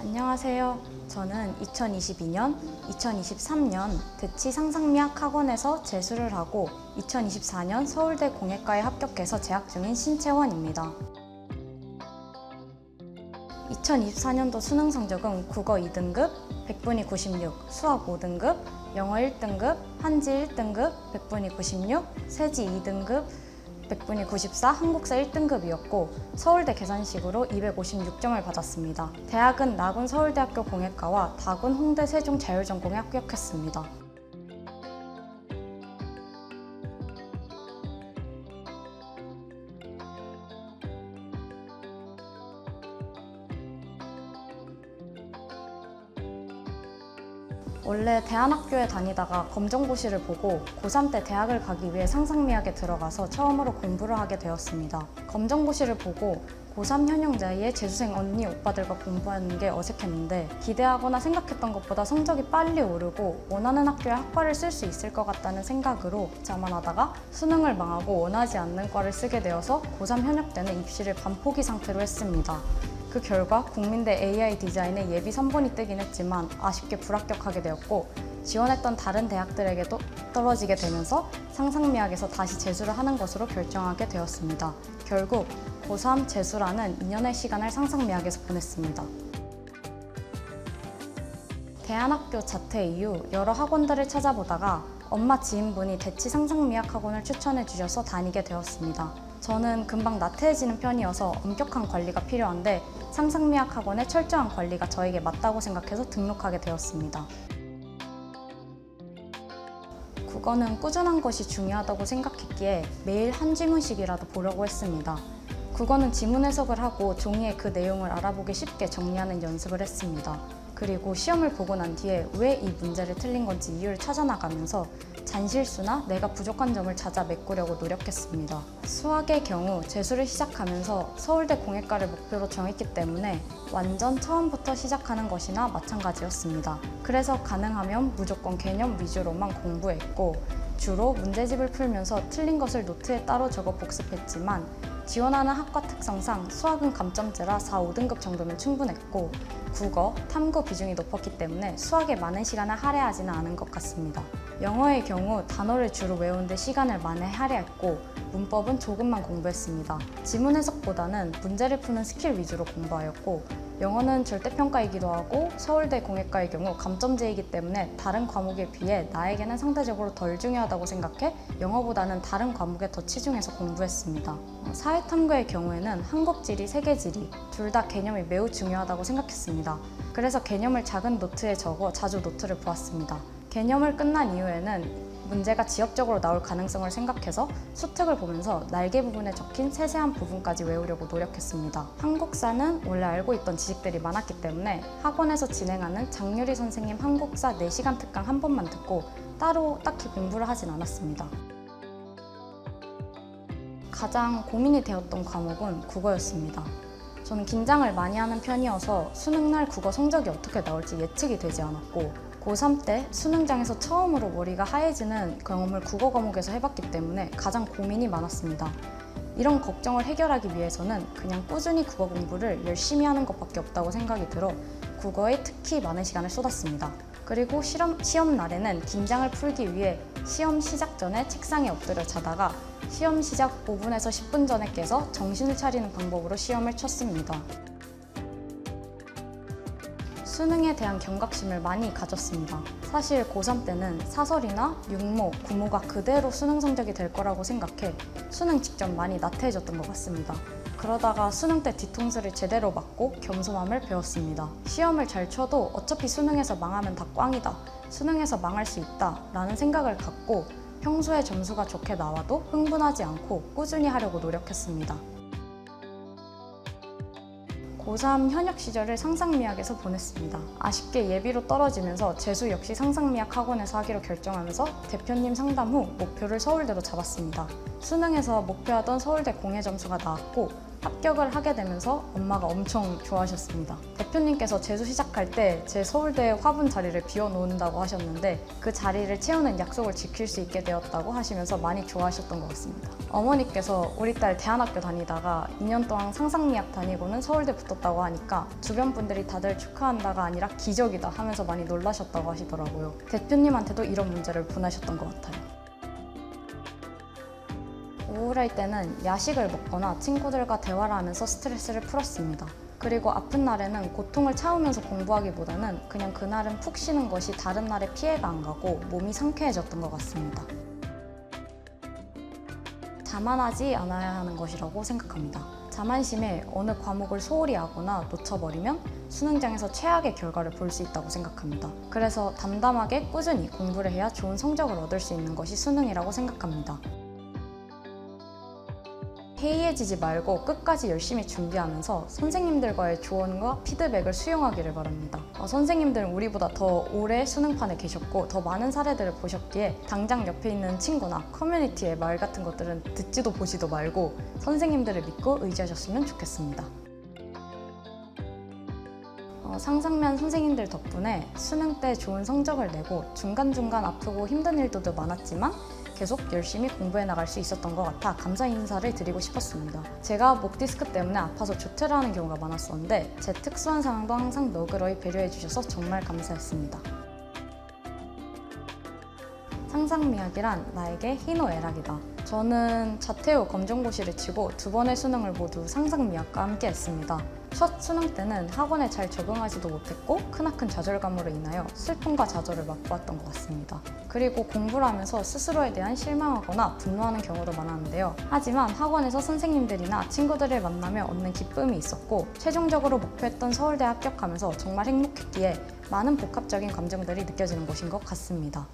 안녕하세요. 저는 2022년, 2023년 대치 상상미학 학원에서 재수를 하고 2024년 서울대 공예과에 합격해서 재학 중인 신채원입니다. 2024년도 수능 성적은 국어 2등급, 백분위 96, 수학 5등급, 영어 1등급, 한지 1등급, 백분위 96, 세지 2등급, 백분위 94, 한국사 1등급이었고 서울대 계산식으로 256점을 받았습니다. 대학은 나군 서울대학교 공예과와 다군 홍대 세종 자율전공에 합격했습니다. 원래 대안학교에 다니다가 검정고시를 보고 고3 때 대학을 가기 위해 상상미학에 들어가서 처음으로 공부를 하게 되었습니다. 검정고시를 보고 고3 현역자의 재수생 언니, 오빠들과 공부하는 게 어색했는데 기대하거나 생각했던 것보다 성적이 빨리 오르고 원하는 학교에 학과를 쓸 수 있을 것 같다는 생각으로 자만하다가 수능을 망하고 원하지 않는 과를 쓰게 되어서 고3 현역 때는 입시를 반포기 상태로 했습니다. 그 결과 국민대 AI 디자인에 예비 3번이 뜨긴 했지만 아쉽게 불합격하게 되었고 지원했던 다른 대학들에게도 떨어지게 되면서 상상미학에서 다시 재수를 하는 것으로 결정하게 되었습니다. 결국 고3 재수라는 2년의 시간을 상상미학에서 보냈습니다. 대안학교 자퇴 이후 여러 학원들을 찾아보다가 엄마 지인분이 대치 상상미학 학원을 추천해 주셔서 다니게 되었습니다. 저는 금방 나태해지는 편이어서 엄격한 관리가 필요한데 상상미학 학원의 철저한 관리가 저에게 맞다고 생각해서 등록하게 되었습니다. 국어는 꾸준한 것이 중요하다고 생각했기에 매일 한 지문씩이라도 보려고 했습니다. 국어는 지문 해석을 하고 종이에 그 내용을 알아보기 쉽게 정리하는 연습을 했습니다. 그리고 시험을 보고 난 뒤에 왜 이 문제를 틀린 건지 이유를 찾아나가면서 잔실수나 내가 부족한 점을 찾아 메꾸려고 노력했습니다. 수학의 경우 재수를 시작하면서 서울대 공예과를 목표로 정했기 때문에 완전 처음부터 시작하는 것이나 마찬가지였습니다. 그래서 가능하면 무조건 개념 위주로만 공부했고 주로 문제집을 풀면서 틀린 것을 노트에 따로 적어 복습했지만 지원하는 학과 특성상 수학은 감점제라 4, 5등급 정도면 충분했고 국어, 탐구 비중이 높았기 때문에 수학에 많은 시간을 할애하지는 않은 것 같습니다. 영어의 경우 단어를 주로 외우는데 시간을 많이 할애했고 문법은 조금만 공부했습니다. 지문 해석보다는 문제를 푸는 스킬 위주로 공부하였고 영어는 절대평가이기도 하고 서울대 공예과의 경우 감점제이기 때문에 다른 과목에 비해 나에게는 상대적으로 덜 중요하다고 생각해 영어보다는 다른 과목에 더 치중해서 공부했습니다. 사회탐구의 경우에는 한국지리, 세계지리 둘 다 개념이 매우 중요하다고 생각했습니다. 그래서 개념을 작은 노트에 적어 자주 노트를 보았습니다. 개념을 끝난 이후에는 문제가 지엽적으로 나올 가능성을 생각해서 수특을 보면서 날개 부분에 적힌 세세한 부분까지 외우려고 노력했습니다. 한국사는 원래 알고 있던 지식들이 많았기 때문에 학원에서 진행하는 장유리 선생님 한국사 4시간 특강 한 번만 듣고 따로 딱히 공부를 하진 않았습니다. 가장 고민이 되었던 과목은 국어였습니다. 저는 긴장을 많이 하는 편이어서 수능날 국어 성적이 어떻게 나올지 예측이 되지 않았고 고3 때 수능장에서 처음으로 머리가 하얘지는 경험을 국어 과목에서 해봤기 때문에 가장 고민이 많았습니다. 이런 걱정을 해결하기 위해서는 그냥 꾸준히 국어 공부를 열심히 하는 것밖에 없다고 생각이 들어 국어에 특히 많은 시간을 쏟았습니다. 그리고 시험 날에는 긴장을 풀기 위해 시험 시작 전에 책상에 엎드려 자다가 시험 시작 5분에서 10분 전에 깨서 정신을 차리는 방법으로 시험을 쳤습니다. 수능에 대한 경각심을 많이 가졌습니다. 사실 고3 때는 사설이나 육모, 구모가 그대로 수능 성적이 될 거라고 생각해 수능 직전 많이 나태해졌던 것 같습니다. 그러다가 수능 때 뒤통수를 제대로 맞고 겸손함을 배웠습니다. 시험을 잘 쳐도 어차피 수능에서 망하면 다 꽝이다, 수능에서 망할 수 있다 라는 생각을 갖고 평소에 점수가 좋게 나와도 흥분하지 않고 꾸준히 하려고 노력했습니다. 고3 현역 시절을 상상미학에서 보냈습니다. 아쉽게 예비로 떨어지면서 재수 역시 상상미학 학원에서 하기로 결정하면서 대표님 상담 후 목표를 서울대로 잡았습니다. 수능에서 목표하던 서울대 공예 점수가 나왔고 합격을 하게 되면서 엄마가 엄청 좋아하셨습니다. 대표님께서 재수 시작할 때 제 서울대 화분 자리를 비워놓는다고 하셨는데 그 자리를 채우는 약속을 지킬 수 있게 되었다고 하시면서 많이 좋아하셨던 것 같습니다. 어머니께서 우리 딸 대안학교 다니다가 2년 동안 상상미학 다니고는 서울대 붙었다고 하니까 주변 분들이 다들 축하한다가 아니라 기적이다 하면서 많이 놀라셨다고 하시더라고요. 대표님한테도 이런 문제를 보내셨던 것 같아요. 우울할 때는 야식을 먹거나 친구들과 대화를 하면서 스트레스를 풀었습니다. 그리고 아픈 날에는 고통을 참으면서 공부하기보다는 그냥 그날은 푹 쉬는 것이 다른 날에 피해가 안 가고 몸이 상쾌해졌던 것 같습니다. 자만하지 않아야 하는 것이라고 생각합니다. 자만심에 어느 과목을 소홀히 하거나 놓쳐버리면 수능장에서 최악의 결과를 볼 수 있다고 생각합니다. 그래서 담담하게 꾸준히 공부를 해야 좋은 성적을 얻을 수 있는 것이 수능이라고 생각합니다. 해이해지지 말고 끝까지 열심히 준비하면서 선생님들과의 조언과 피드백을 수용하기를 바랍니다. 선생님들은 우리보다 더 오래 수능판에 계셨고 더 많은 사례들을 보셨기에 당장 옆에 있는 친구나 커뮤니티의 말 같은 것들은 듣지도 보지도 말고 선생님들을 믿고 의지하셨으면 좋겠습니다. 상상면 선생님들 덕분에 수능 때 좋은 성적을 내고 중간중간 아프고 힘든 일도 많았지만 계속 열심히 공부해 나갈 수 있었던 것 같아 감사 인사를 드리고 싶었습니다. 제가 목 디스크 때문에 아파서 조퇴를 하는 경우가 많았었는데 제 특수한 상황도 항상 너그러이 배려해 주셔서 정말 감사했습니다. 상상미학이란 나에게 희노애락이다. 저는 자퇴 후 검정고시를 치고 2번의 수능을 모두 상상미학과 함께 했습니다. 첫 수능 때는 학원에 잘 적응하지도 못했고 크나큰 좌절감으로 인하여 슬픔과 좌절을 맛보았던 것 같습니다. 그리고 공부를 하면서 스스로에 대한 실망하거나 분노하는 경우도 많았는데요. 하지만 학원에서 선생님들이나 친구들을 만나며 얻는 기쁨이 있었고 최종적으로 목표했던 서울대 합격하면서 정말 행복했기에 많은 복합적인 감정들이 느껴지는 것인 것 같습니다.